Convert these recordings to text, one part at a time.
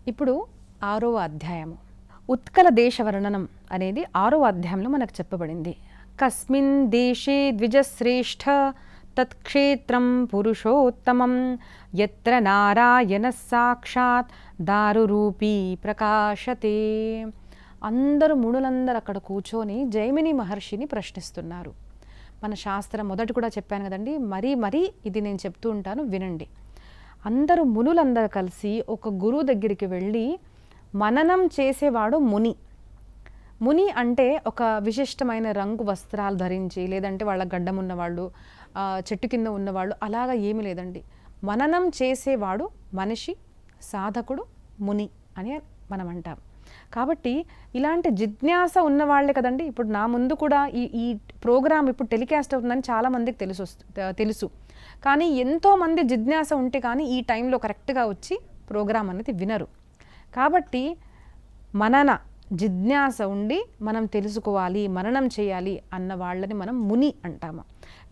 ఇప్పుడు 6వ అధ్యాయము ఉత్కల దేశ వర్ణనం అనేది 6వ అధ్యాయంలో మనకు చెప్పబడింది. కస్మిన్ దేశే ద్విజశ్రేష్ఠ తత్క్షేత్రం పురుషోత్తమం యత్ర నారాయణ సాక్షాత్ దారురూపీ ప్రకాశతే. అందరూ మునులందరూ అక్కడ కూర్చొని జైమిని మహర్షిని ప్రశ్నిస్తున్నారు. మన శాస్త్రం మొదటి కూడా చెప్పాను కదండి, మరీ ఇది నేను చెప్తూ ఉంటాను, వినండి. అందరూ మునులందరూ కలిసి ఒక గురువు దగ్గరికి వెళ్ళి, మననం చేసేవాడు ముని. ముని అంటే ఒక విశిష్టమైన రంగు వస్త్రాలు ధరించి, లేదంటే వాళ్ళ గడ్డం ఉన్నవాళ్ళు, చెట్టు కింద ఉన్నవాళ్ళు, అలాగా ఏమీ లేదండి. మననం చేసేవాడు మనిషి, సాధకుడు ముని అని మనం అంటాం. కాబట్టి ఇలాంటి జిజ్ఞాస ఉన్నవాళ్లే కదండి. ఇప్పుడు నా ముందు కూడా ఈ ప్రోగ్రామ్ ఇప్పుడు టెలికాస్ట్ అవుతుందని చాలామందికి తెలుసు. కానీ ఎంతోమంది జిజ్ఞాస ఉంటే కానీ ఈ టైంలో కరెక్ట్గా వచ్చి ప్రోగ్రామ్ అనేది వినరు. కాబట్టి మనన జిజ్ఞాస ఉండి మనం తెలుసుకోవాలి, మననం చేయాలి అన్న వాళ్ళని మనం ముని అంటాము.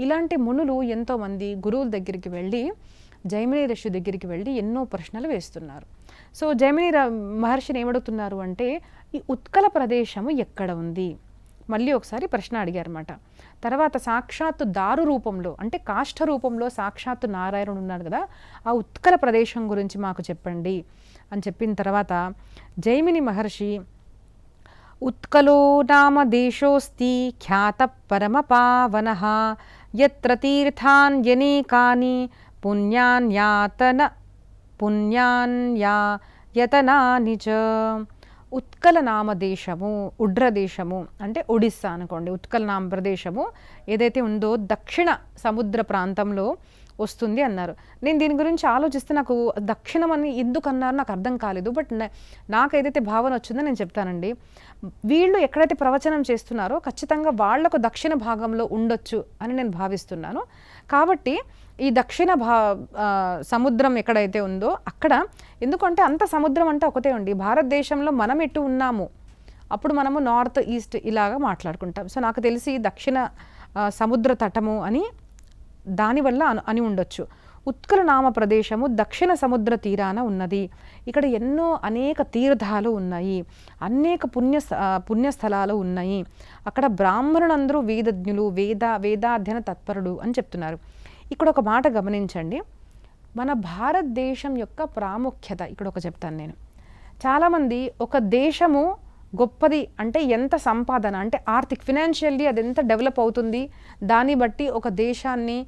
ఇలాంటి మునులు ఎంతోమంది గురువుల దగ్గరికి వెళ్ళి, జైమిని ఋషి దగ్గరికి వెళ్ళి ఎన్నో ప్రశ్నలు వేస్తున్నారు. సో జైమిని మహర్షిని ఏమడుగుతున్నారు అంటే, ఈ ఉత్కల ప్రదేశము ఎక్కడ ఉంది? మళ్ళీ ఒకసారి ప్రశ్న అడిగారన్నమాట. తర్వాత సాక్షాత్తు దారు రూపంలో, అంటే కాష్ఠ రూపంలో సాక్షాత్తు నారాయణుడు ఉన్నారు కదా, ఆ ఉత్కల ప్రదేశం గురించి మాకు చెప్పండి అని చెప్పిన తర్వాత జైమిని మహర్షి, ఉత్కలో నామ దేశోస్తి ఖ్యాత పరమ పావనః యత్ర తీర్థాన్యనేకాని పుణ్యాన్యతనాని చ. ఉత్కల నామ దేశము, ఉడ్ర దేశము అంటే ఒడిస్సా అనుకోండి. ఉత్కల నామ ప్రదేశము ఏదైతే ఉందో దక్షిణ సముద్ర ప్రాంతంలో వస్తుంది అన్నారు. నేను దీని గురించి ఆలోచిస్తే నాకు దక్షిణం అని ఎందుకు అన్నారు నాకు అర్థం కాలేదు. బట్ నాకు ఏదైతే భావన వచ్చిందో నేను చెప్తానండి. వీళ్ళు ఎక్కడైతే ప్రవచనం చేస్తున్నారో ఖచ్చితంగా వాళ్లకు దక్షిణ భాగంలో ఉండొచ్చు అని నేను భావిస్తున్నాను. కాబట్టి ఈ దక్షిణ సముద్రం ఎక్కడైతే ఉందో అక్కడ, ఎందుకంటే అంత సముద్రం అంటే ఒకటే అండి. భారతదేశంలో మనం ఎటు ఉన్నాము, అప్పుడు మనము నార్త్ ఈస్ట్ ఇలాగా మాట్లాడుకుంటాం. సో నాకు తెలిసి దక్షిణ సముద్ర తటము అని దానివల్ల అని ఉండొచ్చు. ఉత్కల నామ ప్రదేశము దక్షిణ సముద్ర తీరాన ఉన్నది. ఇక్కడ అనేక తీర్థాలు ఉన్నాయి, అనేక పుణ్యస్థలాలు ఉన్నాయి. అక్కడ బ్రాహ్మణులందరూ వేదజ్ఞులు, వేదాధ్యయన తత్పరుడు అని చెప్తున్నారు. ఇక్కడ ఒక మాట గమనించండి, మన భారతదేశం యొక్క ప్రాముఖ్యత ఇక్కడ ఒక చెప్తాను నేను. చాలామంది ఒక దేశము గొప్పది అంటే ఎంత సంపాదన, అంటే ఫినాన్షియల్లీ అది ఎంత డెవలప్ అవుతుంది, దాన్ని బట్టి ఒక దేశాన్ని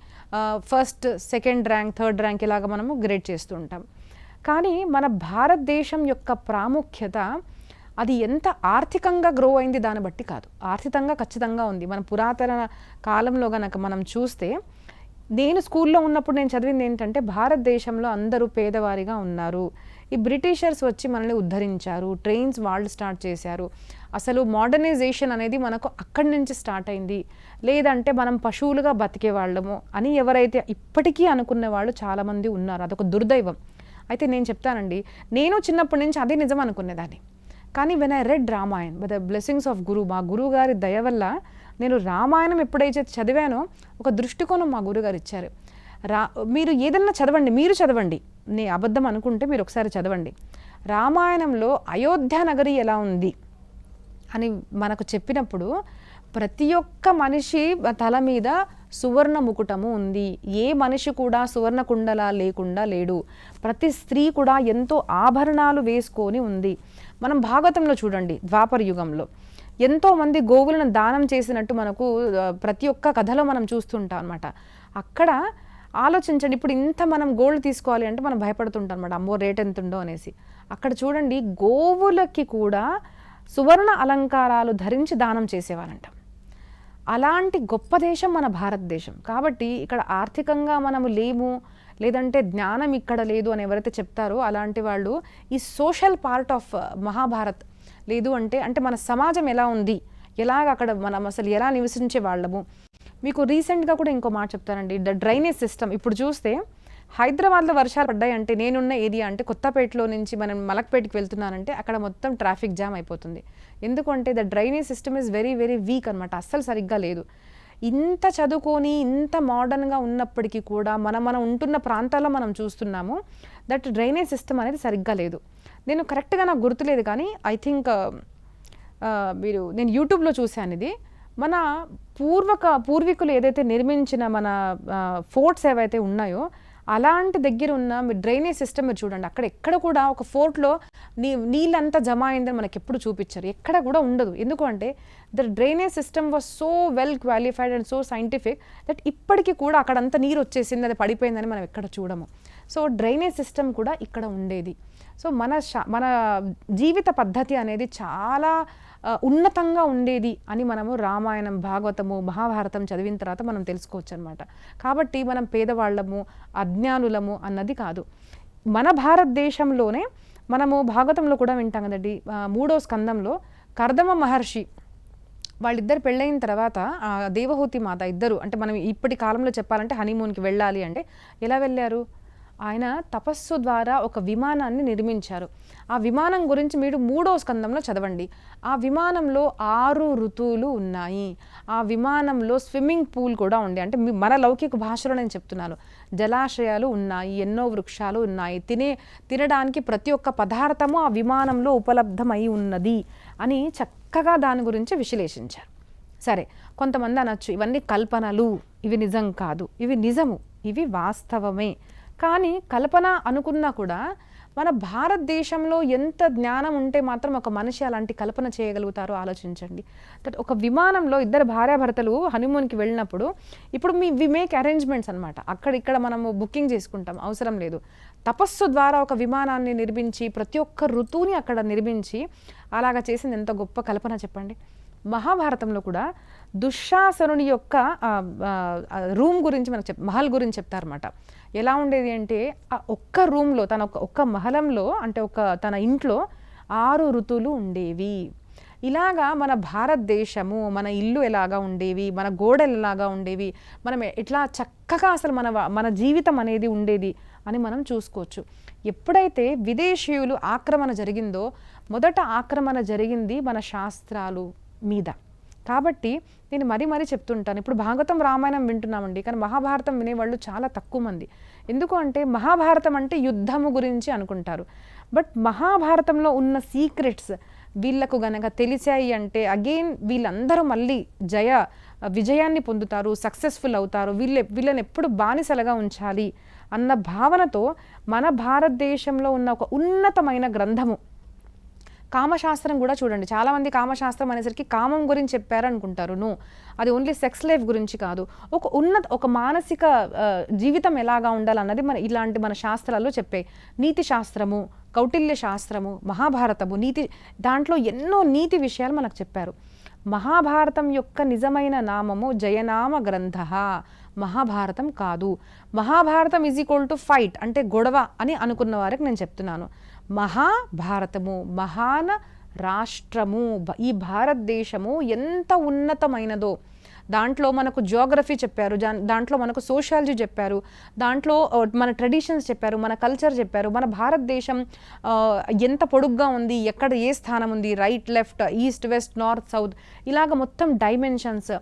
first, second rank, third rank ఇలాగ మనము గ్రేడ్ చేస్తూ ఉంటాం. కానీ మన భారతదేశం యొక్క ప్రాముఖ్యత అది ఎంత ఆర్థికంగా గ్రో అయింది దాన్ని బట్టి కాదు. ఆర్థికంగా ఖచ్చితంగా ఉంది. మన పురాతన కాలంలో గనక మనం చూస్తే, నేను స్కూల్లో ఉన్నప్పుడు నేను చదివింది ఏంటంటే, భారతదేశంలో అందరూ పేదవారిగా ఉన్నారు. ఈ బ్రిటిషర్స్ వచ్చి మనల్ని ఉద్ధరించారు, ట్రైన్స్ వాళ్ళు స్టార్ట్ చేశారు. అసలు మోడర్నైజేషన్ అనేది మనకు అక్కడి నుంచి స్టార్ట్ అయింది. లేదంటే మనం పశువులుగా బతికే వాళ్ళము అని ఎవరైతే ఇప్పటికీ అనుకునే వాళ్ళు చాలామంది ఉన్నారు. అదొక దుర్దైవం. అయితే నేను చెప్తానండి, నేను చిన్నప్పటి నుంచి అదే నిజం అనుకునేదాన్ని. కానీ when I read Ramayan with the blessings of guru, మా గురువు గారి దయ వల్ల నేను రామాయణం ఎప్పుడైతే చదివానో ఒక దృష్టికోణం మా గురుగారు ఇచ్చారు. మీరు ఏదన్నా చదవండి, మీరు చదవండి, నే అబద్ధం అనుకుంటే మీరు ఒకసారి చదవండి. రామాయణంలో అయోధ్య నగరి ఎలా ఉంది అని మనకు చెప్పినప్పుడు, ప్రతి ఒక్క మనిషి తల మీద సువర్ణ ముకుటము ఉంది. ఏ మనిషి కూడా సువర్ణ కుండల లేకుండా లేడు. ప్రతి స్త్రీ కూడా ఎంతో ఆభరణాలు వేసుకొని ఉంది. మనం భాగవతంలో చూడండి, ద్వాపర యుగంలో ఎంతోమంది గోవులను దానం చేసినట్టు మనకు ప్రతి ఒక్క కథలో మనం చూస్తుంటాం అనమాట. అక్కడ ఆలోచించండి, ఇప్పుడు ఇంత మనం గోల్డ్ తీసుకోవాలి అంటే మనం భయపడుతుంటాం అనమాట, అమ్మో రేట్ ఎంత ఉందో అనేసి. అక్కడ చూడండి, గోవులకి కూడా సువర్ణ అలంకారాలు ధరించి దానం చేసేవారంట. అలాంటి గొప్ప దేశం మన భారతదేశం. కాబట్టి ఇక్కడ ఆర్థికంగా మనము లేము, లేదంటే జ్ఞానం ఇక్కడ లేదు అని ఎవరైతే చెప్తారో అలాంటి వాళ్ళు ఈ సోషల్ పార్ట్ ఆఫ్ మహాభారత్ లేదు అంటే మన సమాజం ఎలా ఉంది, ఎలాగ అక్కడ మనం అసలు ఎలా నివసించే వాళ్ళము. మీకు రీసెంట్గా కూడా ఇంకో మాట చెప్తానండి, డ్రైనేజ్ సిస్టమ్. ఇప్పుడు చూస్తే హైదరాబాద్లో వర్షాలు పడ్డాయంటే, నేనున్న ఏరియా అంటే కొత్తపేటలో నుంచి మనం మలక్పేటకి వెళ్తున్నానంటే అక్కడ మొత్తం ట్రాఫిక్ జామ్ అయిపోతుంది. ఎందుకంటే the drainage system is very very weak అనమాట, అస్సలు సరిగ్గా లేదు. ఇంత చదువుకొని ఇంత మోడర్న్గా ఉన్నప్పటికీ కూడా మనం ఉంటున్న ప్రాంతాల్లో మనం చూస్తున్నాము దట్ డ్రైనేజ్ సిస్టమ్ అనేది సరిగ్గా లేదు. నేను కరెక్ట్గా నాకు గుర్తులేదు కానీ ఐ థింక్ నేను యూట్యూబ్లో చూశాను ఇది. మన పూర్వీకులు ఏదైతే నిర్మించిన మన ఫోర్ట్స్ ఏవైతే ఉన్నాయో అలాంటి దగ్గర ఉన్న మీరు డ్రైనేజ్ సిస్టమ్ మీరు చూడండి, అక్కడ ఎక్కడ కూడా ఒక ఫోర్ట్లో నీళ్ళంతా జమ అయిందని మనకి ఎప్పుడు చూపించారు, ఎక్కడ కూడా ఉండదు. ఎందుకంటే the drainage system was so well qualified and so scientific that ఇప్పటికీ కూడా అక్కడ అంత నీరు వచ్చేసింది, అది పడిపోయిందని మనం ఎక్కడ చూడము. సో డ్రైనేజ్ సిస్టమ్ కూడా ఇక్కడ ఉండేది. సో మన జీవిత పద్ధతి అనేది చాలా ఉన్నతంగా ఉండేది అని మనము రామాయణం, భాగవతము, మహాభారతం చదివిన తర్వాత మనం తెలుసుకోవచ్చు అనమాట. కాబట్టి మనం పేదవాళ్ళము, అజ్ఞానులము అన్నది కాదు. మన భారతదేశంలోనే మనము భాగవతంలో కూడా వింటాం కదండి, 3వ స్కందంలో కర్దమ మహర్షి వాళ్ళిద్దరు పెళ్ళైన తర్వాత దేవహూతి మాత ఇద్దరు, అంటే మనం ఇప్పటి కాలంలో చెప్పాలంటే హనీమూన్కి వెళ్ళాలి అంటే ఎలా వెళ్ళారు? ఆయన తపస్సు ద్వారా ఒక విమానాన్ని నిర్మించారు. ఆ విమానం గురించి మీరు 3వ స్కందంలో చదవండి. ఆ విమానంలో 6 ఋతువులు ఉన్నాయి. ఆ విమానంలో స్విమ్మింగ్ పూల్ కూడా ఉంది. అంటే మన లౌకిక భాషలో నేను చెప్తున్నాను, జలాశయాలు ఉన్నాయి, ఎన్నో వృక్షాలు ఉన్నాయి, తినడానికి ప్రతి ఒక్క పదార్థము ఆ విమానంలో ఉపలబ్ధమై ఉన్నది అని చక్కగా దాని గురించి విశ్లేషించారు. సరే, కొంతమంది అనొచ్చు ఇవన్నీ కల్పనలు, ఇవి నిజం కాదు. ఇవి నిజము, ఇవి వాస్తవమే. కానీ కల్పన అనుకున్నా కూడా మన భారతదేశంలో ఎంత జ్ఞానం ఉంటే మాత్రం ఒక మనిషి అలాంటి కల్పన చేయగలుగుతారో ఆలోచించండి. దట్ ఒక విమానంలో ఇద్దరు భార్యాభర్తలు హనీమూన్కి వెళ్ళినప్పుడు, ఇప్పుడు వి మేక్ అరేంజ్మెంట్స్ అనమాట, అక్కడిక్కడ మనము బుకింగ్ చేసుకుంటాం, అవసరం లేదు. తపస్సు ద్వారా ఒక విమానాన్ని నిర్మించి ప్రతి ఒక్క ఋతువుని అక్కడ నిర్మించి అలాగా చేసింది ఎంత గొప్ప కల్పన చెప్పండి. మహాభారతంలో కూడా దుశ్శాసనుని యొక్క రూమ్ గురించి మనకు మహల్ గురించి చెప్తారన్నమాట. ఎలా ఉండేది అంటే ఆ ఒక్క రూమ్లో, తన ఒక్క మహలంలో, అంటే తన ఇంట్లో 6 ఋతువులు ఉండేవి. ఇలాగా మన భారతదేశము, మన ఇల్లు ఎలాగా ఉండేవి, మన గోడలు ఎలాగా ఉండేవి, మనం ఎట్లా చక్కగా అసలు మన జీవితం అనేది ఉండేది అని మనం చూసుకోవచ్చు. ఎప్పుడైతే విదేశీయులు ఆక్రమణ జరిగిందో, మొదట ఆక్రమణ జరిగింది మన శాస్త్రాలు మీద. కాబట్టి నేను మరీ చెప్తుంటాను, ఇప్పుడు భాగవతం, రామాయణం వింటున్నామండి, కానీ మహాభారతం వినేవాళ్ళు చాలా తక్కువ మంది. ఎందుకు అంటే మహాభారతం అంటే యుద్ధము గురించి అనుకుంటారు. బట్ మహాభారతంలో ఉన్న సీక్రెట్స్ వీళ్ళకు గనక తెలిసాయి అంటే అగైన్ వీళ్ళందరూ మళ్ళీ విజయాన్ని పొందుతారు, సక్సెస్ఫుల్ అవుతారు. వీళ్ళని ఎప్పుడు బానిసలుగా ఉంచాలి అన్న భావనతో మన భారతదేశంలో ఉన్న ఒక ఉన్నతమైన గ్రంథము కామశాస్త్రం కూడా చూడండి. చాలామంది కామశాస్త్రం అనేసరికి కామం గురించి చెప్పారనుకుంటారు. అది ఓన్లీ సెక్స్ లైఫ్ గురించి కాదు, ఒక మానసిక జీవితం ఎలాగా ఉండాలన్నది ఇలాంటి మన శాస్త్రాల్లో చెప్పే నీతి శాస్త్రము, కౌటిల్య శాస్త్రము, మహాభారతము, దాంట్లో ఎన్నో నీతి విషయాలు మనకు చెప్పారు. మహాభారతం యొక్క నిజమైన నామము జయనామ గ్రంథ, మహాభారతం కాదు. Mahabharatam is equal to fight, అంటే గొడవ అని అనుకున్న వారికి నేను చెప్తున్నాను. మహాభారతము మహాన రాష్ట్రము, ఈ భారతదేశము ఎంత ఉన్నతమైనదో దాంట్లో మనకు జియోగ్రఫీ చెప్పారు, దాంట్లో మనకు సోషాలజీ చెప్పారు, దాంట్లో మన ట్రెడిషన్స్ చెప్పారు, మన కల్చర్ చెప్పారు, మన భారతదేశం ఎంత పొడుగ్గా ఉంది, ఎక్కడ ఏ స్థానం ఉంది, right left, east west north south, ఇలాగ మొత్తం డైమెన్షన్స్,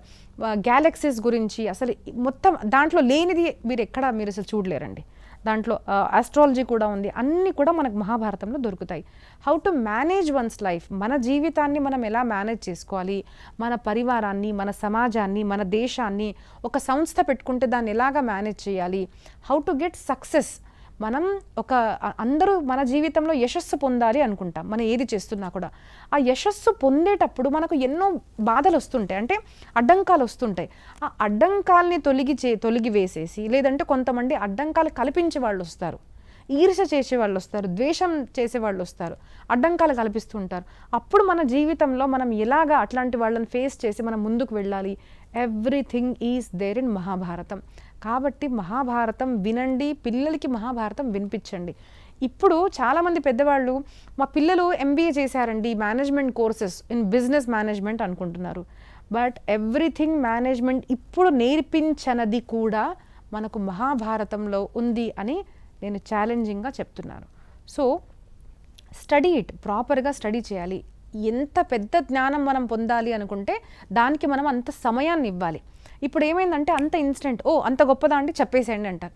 గ్యాలక్సీస్ గురించి అసలు మొత్తం దాంట్లో లేనిది మీరు అసలు చూడలేరండి. దాంట్లో ఆస్ట్రాలజీ కూడా ఉంది. అన్నీ కూడా మనకు మహాభారతంలో దొరుకుతాయి. How to manage one's life, మన జీవితాన్ని మనం ఎలా మేనేజ్ చేసుకోవాలి, మన పరివారాన్ని, మన సమాజాన్ని, మన దేశాన్ని, ఒక సంస్థ పెట్టుకుంటే దాన్ని ఎలాగా మేనేజ్ చేయాలి, హౌ టు గెట్ సక్సెస్. మనం అందరూ మన జీవితంలో యశస్సు పొందాలి అనుకుంటాం, మనం ఏది చేస్తున్నా కూడా. ఆ యశస్సు పొందేటప్పుడు మనకు ఎన్నో బాధలు వస్తుంటాయి, అంటే అడ్డంకాలు వస్తుంటాయి. ఆ అడ్డంకాల్ని తొలగి వేసేసి, లేదంటే కొంతమంది అడ్డంకాలు కల్పించే వాళ్ళు వస్తారు, ఈర్ష చేసేవాళ్ళు వస్తారు, ద్వేషం చేసేవాళ్ళు వస్తారు, అడ్డంకాలు కల్పిస్తూ ఉంటారు. అప్పుడు మన జీవితంలో మనం ఎలాగా అట్లాంటి వాళ్ళని ఫేస్ చేసి మనం ముందుకు వెళ్ళాలి. Everything is there in Mahabharatam. కాబట్టి మహాభారతం వినండి, పిల్లలకి మహాభారతం వినిపించండి. ఇప్పుడు చాలామంది పెద్దవాళ్ళు మా పిల్లలు MBA చేశారండి, management courses in business management అనుకుంటున్నారు. బట్ ఎవ్రీథింగ్ మేనేజ్మెంట్ ఇప్పుడు నేర్పించనది కూడా మనకు మహాభారతంలో ఉంది అని నేను ఛాలెంజింగ్గా చెప్తున్నాను. సో స్టడీ ఇట్, ప్రాపర్గా స్టడీ చేయాలి. ఎంత పెద్ద జ్ఞానం మనం పొందాలి అనుకుంటే దానికి మనం అంత సమయాన్ని ఇవ్వాలి. ఇప్పుడు ఏమైందంటే అంత ఇన్స్టెంట్, అంత గొప్పదా అంటే చెప్పేసేయండి అంటారు.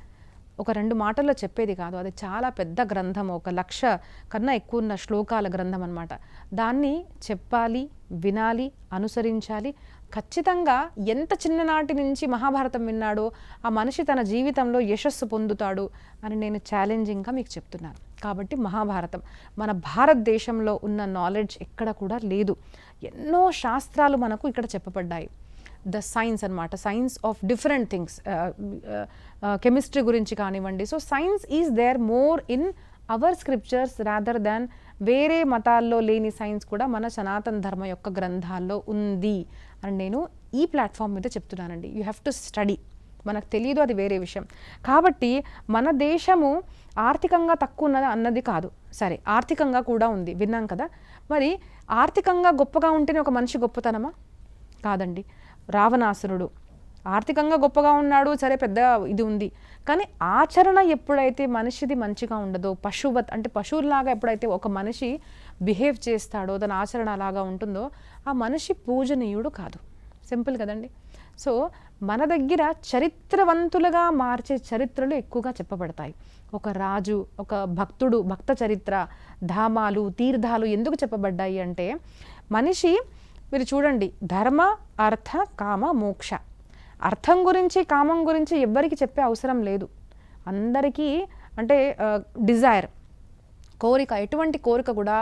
ఒక 2 మాటల్లో చెప్పేది కాదు. అది చాలా పెద్ద గ్రంథం. 1,00,000 కన్నా ఎక్కువ ఉన్న శ్లోకాల గ్రంథం అనమాట. దాన్ని చెప్పాలి, వినాలి, అనుసరించాలి. ఖచ్చితంగా ఎంత చిన్ననాటి నుంచి మహాభారతం విన్నాడో ఆ మనిషి తన జీవితంలో యశస్సు పొందుతాడు అని నేను ఛాలెంజింగ్గా మీకు చెప్తున్నాను. కాబట్టి మహాభారతం మన భారతదేశంలో ఉన్న నాలెడ్జ్ ఎక్కడ కూడా లేదు. ఎన్నో శాస్త్రాలు మనకు ఇక్కడ చెప్పబడ్డాయి. ద సైన్స్ అనమాట, science of different things, chemistry గురించి కానివ్వండి. So science is there more in our scriptures rather than వేరే మతాల్లో లేని సైన్స్ కూడా మన సనాతన ధర్మ యొక్క గ్రంథాల్లో ఉంది అని నేను ఈ ప్లాట్ఫామ్ మీద చెప్తున్నానండి. You have to study. మనకు తెలియదు, అది వేరే విషయం. కాబట్టి మన దేశము ఆర్థికంగా తక్కువ ఉన్నది అన్నది కాదు. సరే, ఆర్థికంగా కూడా ఉంది, విన్నాం కదా. మరి ఆర్థికంగా గొప్పగా ఉంటేనే ఒక మనిషి గొప్పతనమా? కాదండి. రావణాసురుడు ఆర్థికంగా గొప్పగా ఉన్నాడు, సరే పెద్ద ఇది ఉంది, కానీ ఆచరణ ఎప్పుడైతే మనిషిది మంచిగా ఉండదో, పశువత్ అంటే పశువులాగా ఎప్పుడైతే ఒక మనిషి బిహేవ్ చేస్తాడో, తన ఆచరణ అలాగా ఉంటుందో, ఆ మనిషి పూజనీయుడు కాదు. సింపుల్ కదండి. సో మన దగ్గర చరిత్రవంతులుగా మార్చే చరిత్రలు ఎక్కువగా చెప్పబడతాయి. ఒక రాజు, ఒక భక్తుడు, భక్త చరిత్ర, ధామాలు, తీర్థాలు ఎందుకు చెప్పబడ్డాయి అంటే, మనిషి మీరు చూడండి, ధర్మ, అర్థ, కామ, మోక్ష. అర్థం గురించి, కామం గురించి ఎవ్వరికి చెప్పే అవసరం లేదు. అందరికీ అంటే డిజైర్, కోరిక, ఎటువంటి కోరిక కూడా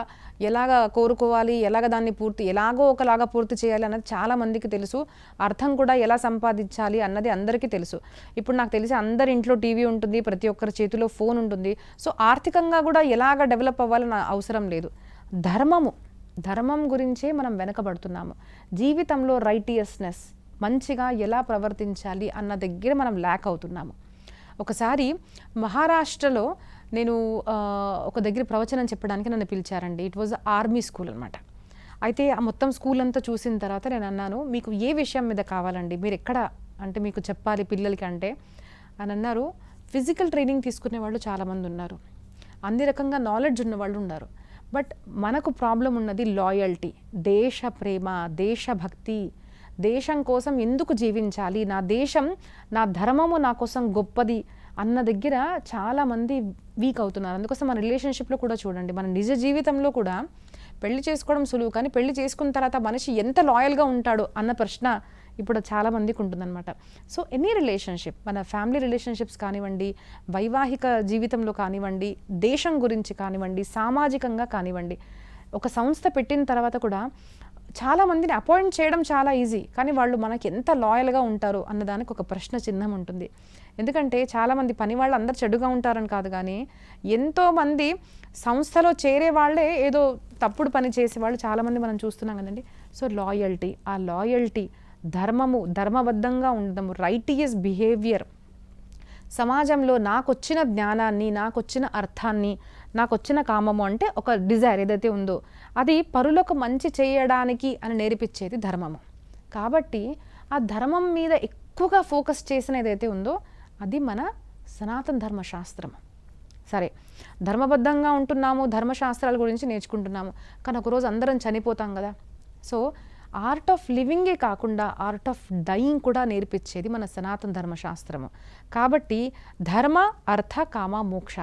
ఎలాగ కోరుకోవాలి, ఎలాగ దాన్ని ఎలాగో ఒకలాగా పూర్తి చేయాలి అన్నది చాలామందికి తెలుసు. అర్థం కూడా ఎలా సంపాదించాలి అన్నది అందరికీ తెలుసు. ఇప్పుడు నాకు తెలిసి అందరి ఇంట్లో టీవీ ఉంటుంది, ప్రతి ఒక్కరి చేతిలో ఫోన్ ఉంటుంది. సో ఆర్థికంగా కూడా ఎలాగ డెవలప్ అవ్వాలని అవసరం లేదు. ధర్మం గురించే మనం వెనకబడుతున్నాము. జీవితంలో రైటియస్నెస్, మంచిగా ఎలా ప్రవర్తించాలి అన్న దగ్గర మనం ల్యాక్ అవుతున్నాము. ఒకసారి మహారాష్ట్రలో నేను ఒక దగ్గర ప్రవచనం చెప్పడానికి నన్ను పిలిచారండి. ఇట్ వాజ్ ఆర్మీ స్కూల్ అనమాట. అయితే ఆ మొత్తం స్కూల్ అంతా చూసిన తర్వాత నేను అన్నాను, మీకు ఏ విషయం మీద కావాలండి, మీరు ఎక్కడ అంటే మీకు చెప్పాలి పిల్లలకి అంటే అని అన్నారు. ఫిజికల్ ట్రైనింగ్ తీసుకునే వాళ్ళు చాలామంది ఉన్నారు, అన్ని రకంగా నాలెడ్జ్ ఉన్న వాళ్ళు ఉన్నారు. బట్ మనకు ప్రాబ్లం ఉన్నది లాయల్టీ, దేశ ప్రేమ, దేశభక్తి, దేశం కోసం ఎందుకు జీవించాలి, నా దేశం, నా ధర్మము నా కోసం గొప్పది అన్న దగ్గర చాలామంది వీక్ అవుతున్నారు. అందుకోసం మన రిలేషన్షిప్లో కూడా చూడండి, మన నిజ జీవితంలో కూడా పెళ్లి చేసుకోవడం సులువు, కానీ పెళ్లి చేసుకున్న తర్వాత మనిషి ఎంత లాయల్గా ఉంటాడు అన్న ప్రశ్న ఇప్పుడు చాలామందికి ఉంటుందన్నమాట. సో ఎనీ రిలేషన్షిప్, మన ఫ్యామిలీ రిలేషన్షిప్స్ కానివ్వండి, వైవాహిక జీవితంలో కానివ్వండి, దేశం గురించి కానివ్వండి, సామాజికంగా కానివ్వండి, ఒక సంస్థ పెట్టిన తర్వాత కూడా చాలామందిని అపాయింట్ చేయడం చాలా ఈజీ, కానీ వాళ్ళు మనకి ఎంత లాయల్గా ఉంటారు అన్నదానికి ఒక ప్రశ్న చిహ్నం ఉంటుంది. ఎందుకంటే చాలామంది పని వాళ్ళు అందరు చెడుగా ఉంటారని కాదు, కానీ ఎంతోమంది సంస్థలో చేరే వాళ్ళే ఏదో తప్పుడు పని చేసేవాళ్ళు చాలామంది మనం చూస్తున్నాం కదండి. సో లాయల్టీ, ఆ లాయల్టీ, ధర్మబద్ధంగా ఉండడము, రైటియస్ బిహేవియర్, సమాజంలో నాకొచ్చిన జ్ఞానాన్ని, నాకొచ్చిన అర్థాన్ని, నాకొచ్చిన కామము అంటే ఒక డిజైర్ ఏదైతే ఉందో అది పరులకు మంచి చేయడానికి అని నేర్పించేది ధర్మము. కాబట్టి ఆ ధర్మం మీద ఎక్కువగా ఫోకస్ చేసిన ఏదైతే ఉందో అది మన సనాతన ధర్మశాస్త్రము. సరే, ధర్మబద్ధంగా ఉంటున్నాము, ధర్మశాస్త్రాల గురించి నేర్చుకుంటున్నాము, కానీ ఒకరోజు అందరం చనిపోతాం కదా. సో ఆర్ట్ ఆఫ్ లివింగే కాకుండా ఆర్ట్ ఆఫ్ డయింగ్ కూడా నేర్పించేది మన సనాతన ధర్మశాస్త్రము. కాబట్టి ధర్మ, అర్థ, కామ, మోక్ష,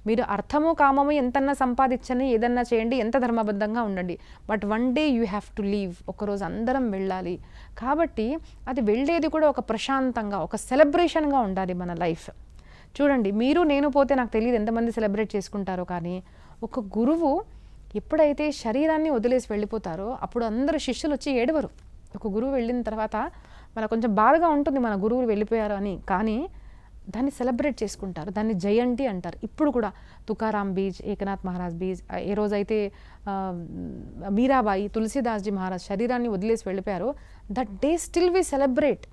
మీరు అర్థము కామము ఎంతన్నా సంపాదించని, ఏదన్నా చేయండి, ఎంత ధర్మబద్ధంగా ఉండండి, but one day you have to leave, ఒకరోజు అందరం వెళ్ళాలి. కాబట్టి అది వెళ్ళేది కూడా ఒక ప్రశాంతంగా, ఒక సెలబ్రేషన్గా ఉండాలి మన లైఫ్. చూడండి, మీరు నేను పోతే నాకు తెలియదు ఎంతమంది సెలబ్రేట్ చేసుకుంటారో, కానీ ఒక గురువు ఎప్పుడైతే శరీరాన్ని వదిలేసి వెళ్ళిపోతారో అప్పుడు అందరూ శిష్యులు వచ్చి ఏడవరు. ఒక గురువు వెళ్ళిన తర్వాత మనకు కొంచెం బాధగా ఉంటుంది మన గురువులు వెళ్ళిపోయారు అని, కానీ దాన్ని సెలబ్రేట్ చేసుకుంటారు, దాన్ని జయంతి అంటారు. ఇప్పుడు కూడా తుకారాం బీజ్, ఏకనాథ్ మహారాజ్ బీజ్, ఏ రోజైతే మీరాబాయి, తులసీదాస్జీ మహారాజ్ శరీరాన్ని వదిలేసి వెళ్ళిపోయారో, that day still we celebrate.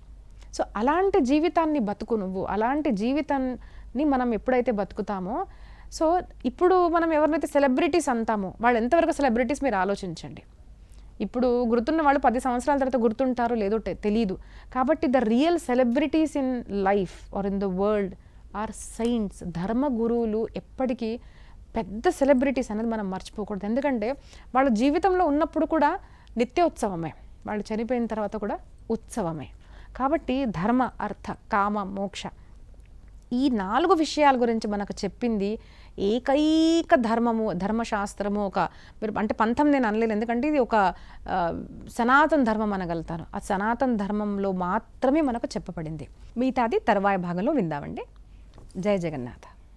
So అలాంటి జీవితాన్ని బతుకు నువ్వు, అలాంటి జీవితాన్ని మనం ఎప్పుడైతే బతుకుతామో, సో ఇప్పుడు మనం ఎవరినైతే సెలబ్రిటీస్ అంటామో వాళ్ళు ఎంతవరకు సెలబ్రిటీస్ మీరు ఆలోచించండి. ఇప్పుడు గుర్తున్న వాళ్ళు 10 సంవత్సరాల తర్వాత గుర్తుంటారో లేదో తెలియదు. కాబట్టి the real celebrities in life are in the world are saints. ధర్మ గురువులు ఎప్పటికీ పెద్ద సెలబ్రిటీస్ అనేది మనం మర్చిపోకూడదు. ఎందుకంటే వాళ్ళ జీవితంలో ఉన్నప్పుడు కూడా నిత్యోత్సవమే, వాళ్ళు చనిపోయిన తర్వాత కూడా ఉత్సవమే. కాబట్టి ధర్మ, అర్థ, కామ, మోక్ష ఈ 4 విషయాల గురించి మనకు చెప్పింది ఏకైక ధర్మము, ధర్మశాస్త్రము. మీరు అంటే పంథం నేను అనలేదు, ఎందుకంటే ఇది ఒక సనాతన ధర్మం అనగలుగుతాను. ఆ సనాతన ధర్మంలో మాత్రమే మనకు చెప్పబడింది. మిగతాది తర్వాయి భాగంలో విందామండి. జయ జగన్నాథ.